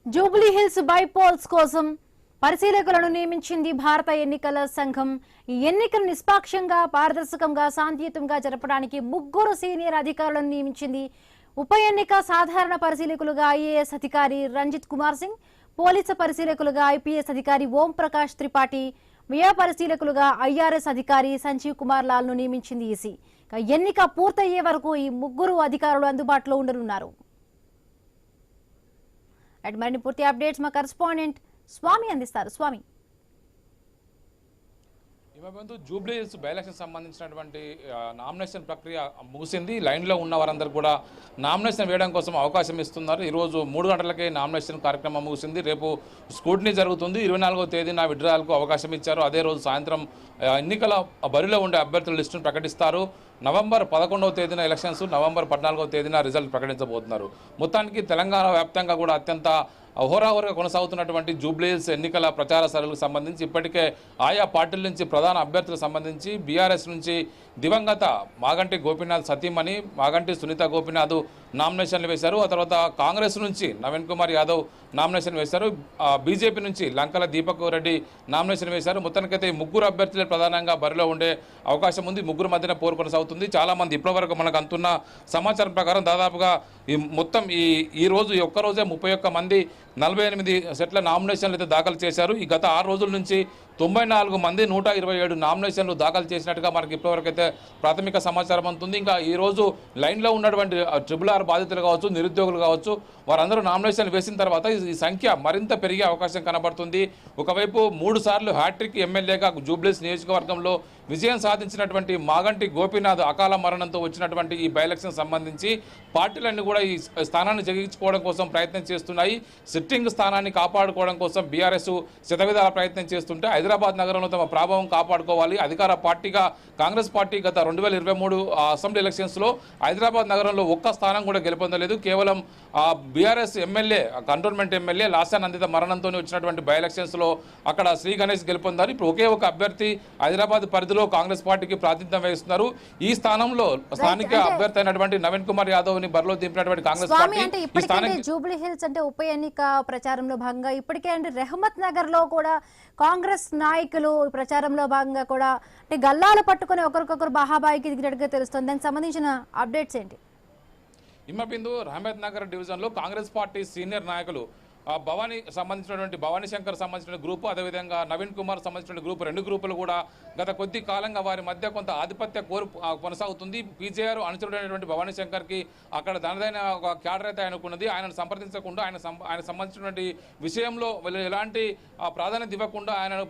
Jubilee hills bypolls కోసం పరిశీలకులను నియమించింది భారత ఎన్నికల సంఘం. ఈ ఎన్నికలు నిష్పాక్షంగా, పారదర్శకంగా, శాంతియుతంగా జరపడానికి 3 సీనియర్ అధికారులను నియమించింది. ఉప ఎన్నిక సాధారణ పరిశీలకులుగా ఐఏఎస్ అధికారి రంజిత్ కుమార్ సింగ్, పోలీసు పరిశీలకులుగా ఐపీఎస్ అధికారి ఓం ప్రకాష్ త్రిపాఠి, వ్యయ పరిశీలకులుగా ఐఆర్ఎస్ అధికారి సంజీవ్ కుమార్ లాల్ ను నియమించింది ఈసీ. ఎన్నిక పూర్తయ్యే వరకు ఈ 3 అధికారులు అందుబాటులో ఉండనున్నారు. మరిన్ని పూర్తి అప్డేట్స్ మా కరెస్పాండెంట్ స్వామి అందిస్తారు. స్వామి, జూబ్లీ హిల్స్ బై ఎలక్షన్ సంబంధించినటువంటి నామినేషన్ ప్రక్రియ ముగిసింది. లైన్లో ఉన్న వారందరూ కూడా నామినేషన్ వేయడం కోసం అవకాశం ఇస్తున్నారు. ఈరోజు 3 గంటలకే నామినేషన్ కార్యక్రమం ముగిసింది. రేపు స్క్రూటినీ జరుగుతుంది. 24వ తేదీన విడ్డ్రాయల్కు అవకాశం ఇచ్చారు. అదే రోజు సాయంత్రం ఎన్నికల బరిలో ఉండే అభ్యర్థుల లిస్టును ప్రకటిస్తారు. నవంబర్ 11వ తేదీన ఎలక్షన్స్, నవంబర్ 14వ తేదీన రిజల్ట్ ప్రకటించబోతున్నారు. మొత్తానికి తెలంగాణ వ్యాప్తంగా కూడా అత్యంత అహోరాహోరుగా కొనసాగుతున్నటువంటి జూబ్లీ హిల్స్ ఎన్నికల ప్రచార సరళికి సంబంధించి ఇప్పటికే ఆయా పార్టీల నుంచి ప్రధాన అభ్యర్థులకు సంబంధించి బీఆర్ఎస్ నుంచి దివంగత మాగంటి గోపీనాథ్ సతీమణి మాగంటి సునీత గోపీనాథ్ నామినేషన్లు వేశారు. ఆ తర్వాత కాంగ్రెస్ నుంచి నవీన్ కుమార్ యాదవ్ నామినేషన్ వేశారు. బీజేపీ నుంచి లంకల దీపక్ రెడ్డి నామినేషన్ వేశారు. మొత్తానికైతే ఈ 3 అభ్యర్థులే ప్రధానంగా బరిలో ఉండే అవకాశం ఉంది. 3 మధ్యన పోరు కొనసాగుతుంది. చాలామంది ఇప్పటివరకు మనకు అందుతున్న సమాచారం ప్రకారం దాదాపుగా ఈ రోజు ఒక్కరోజే 31 మంది 48 సెట్ల నామినేషన్లు అయితే దాఖలు చేశారు. ఈ గత 6 రోజుల నుంచి 94 మంది 127 నామినేషన్లు దాఖలు చేసినట్టుగా మనకి ఇప్పటివరకు అయితే ప్రాథమిక సమాచారం అందుతుంది. ఇంకా ఈరోజు లైన్లో ఉన్నటువంటి RRR బాధితులు కావచ్చు, నిరుద్యోగులు కావచ్చు, వారందరూ నామినేషన్లు వేసిన తర్వాత ఈ సంఖ్య మరింత పెరిగే అవకాశం కనబడుతుంది. ఒకవైపు 3 సార్లు హ్యాట్రిక్ ఎమ్మెల్యేగా జూబ్లీస్ నియోజకవర్గంలో విజయం సాధించినటువంటి మాగంటి గోపీనాథ్ అకాల మరణంతో వచ్చినటువంటి ఈ బై ఎలక్షన్ సంబంధించి పార్టీలన్నీ కూడా ఈ స్థానాన్ని జగించుకోవడం కోసం ప్రయత్నం చేస్తున్నాయి. సిట్టింగ్ స్థానాన్ని కాపాడుకోవడం కోసం బీఆర్ఎస్ శతవిధాల ప్రయత్నం చేస్తుంటే హైదరాబాద్ నగరంలో తమ ప్రభావం కాపాడుకోవాలి. అధికార పార్టీగా కాంగ్రెస్ పార్టీ గత 2023 అసెంబ్లీ ఎలక్షన్స్లో హైదరాబాద్ నగరంలో ఒక్క స్థానం కూడా గెలుపొందలేదు. కేవలం BRS MLA, cantonment MLA Lasya Nanditha మరణంతోనే వచ్చినటువంటి బై ఎలక్షన్స్లో అక్కడ శ్రీ గణేష్ గెలుపొందారు. ఇప్పుడు ఒకే ఒక అభ్యర్థి హైదరాబాద్ పరిధిలో కాంగ్రెస్ పార్టీకి ప్రాతినిధ్యం వహిస్తున్నారు. ఈ స్థానంలో స్థానిక అభ్యర్థి అయినటువంటి నవీన్ కుమార్ యాదవ్ ని బరిలో దింపినటువంటి కాంగ్రెస్ పార్టీ జూబ్లీ హిల్స్ అంటే ఉప ఎన్నిక ప్రచారంలో భాగంగా ఇప్పటికే అంటే రెహమత్ నగర్ లో కూడా కాంగ్రెస్ నాయకులు ప్రచారంలో భాగంగా కూడా అంటే గల్లాలు పట్టుకుని ఒకరికొకరు బాహాబాయికి దిగినట్టుగా తెలుస్తుంది. దానికి సంబంధించిన అప్డేట్స్ ఏంటి? హిమబిందు రహమత్ నగర్ డివిజన్లో కాంగ్రెస్ పార్టీ సీనియర్ నాయకులు భవానీ సంబంధించినటువంటి భవానీ శంకర్ సంబంధించిన గ్రూపు, అదేవిధంగా నవీన్ కుమార్ సంబంధించిన గ్రూపు, 2 గ్రూపులు కూడా గత కొద్ది కాలంగా వారి మధ్య కొంత ఆధిపత్య కోరు కొనసాగుతుంది. పీజేఆర్ అనుచరుడైనటువంటి భవానీ శంకర్కి అక్కడ తనదైన ఒక క్యాడర్ అయితే ఆయనకున్నది. ఆయనను సంప్రదించకుండా ఆయన సంబంధించినటువంటి విషయంలో వీళ్ళు ఎలాంటి ప్రాధాన్యత ఇవ్వకుండా ఆయన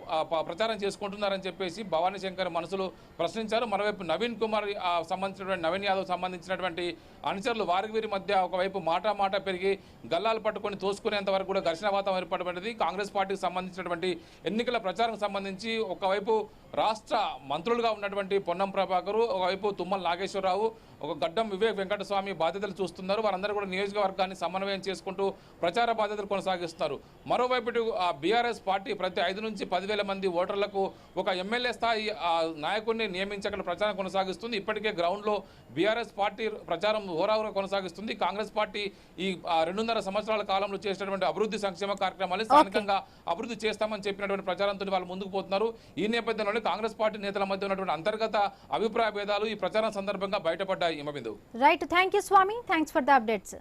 ప్రచారం చేసుకుంటున్నారని చెప్పేసి భవానీ శంకర్ మనసులు ప్రశ్నించారు. మరోవైపు నవీన్ కుమార్ సంబంధించినటువంటి నవీన్ యాదవ్ సంబంధించినటువంటి అనుచరులు వీరి మధ్య ఒకవైపు మాట పెరిగి గల్లాలు పట్టుకొని తోసుకునేంత వరకు కూడా ఘర్షణ వాతావరణం ఏర్పడబడింది. కాంగ్రెస్ పార్టీకి సంబంధించినటువంటి ఎన్నికల ప్రచారం సంబంధించి ఒకవైపు రాష్ట్ర మంత్రులుగా ఉన్నటువంటి పొన్నం ప్రభాకర్, ఒకవైపు తుమ్మల నాగేశ్వరరావు, ఒక గడ్డం వివేక్ వెంకటస్వామి బాధ్యతలు చూస్తున్నారు. వారందరూ కూడా నియోజకవర్గాన్ని సమన్వయం చేసుకుంటూ ప్రచార బాధ్యతలు కొనసాగిస్తున్నారు. మరోవైపు బీఆర్ఎస్ పార్టీ ప్రతి 5 నుంచి 10,000 మంది ఓటర్లకు ఒక ఎమ్మెల్యే స్థాయి నాయకుడిని నియమించగల ప్రచారం కొనసాగిస్తుంది. ఇప్పటికే గ్రౌండ్లో బీఆర్ఎస్ పార్టీ ప్రచారం హోరాహోరా కొనసాగిస్తుంది. కాంగ్రెస్ పార్టీ ఈ 2.5 సంవత్సరాల కాలంలో చేసినటువంటి అభివృద్ధి సంక్షేమ కార్యక్రమాలు స్థానికంగా అభివృద్ధి చేస్తామని చెప్పినటువంటి ప్రచారంతో వాళ్ళు ముందుకు పోతున్నారు. ఈ నేపథ్యంలోనే కాంగ్రెస్ పార్టీ నేతల మధ్య ఉన్నటువంటి అంతర్గత అభిప్రాయ భేదాలు ఈ ప్రచారం సందర్భంగా బయటపడ్డాయి. Right, thank you Swami, thanks for the updates.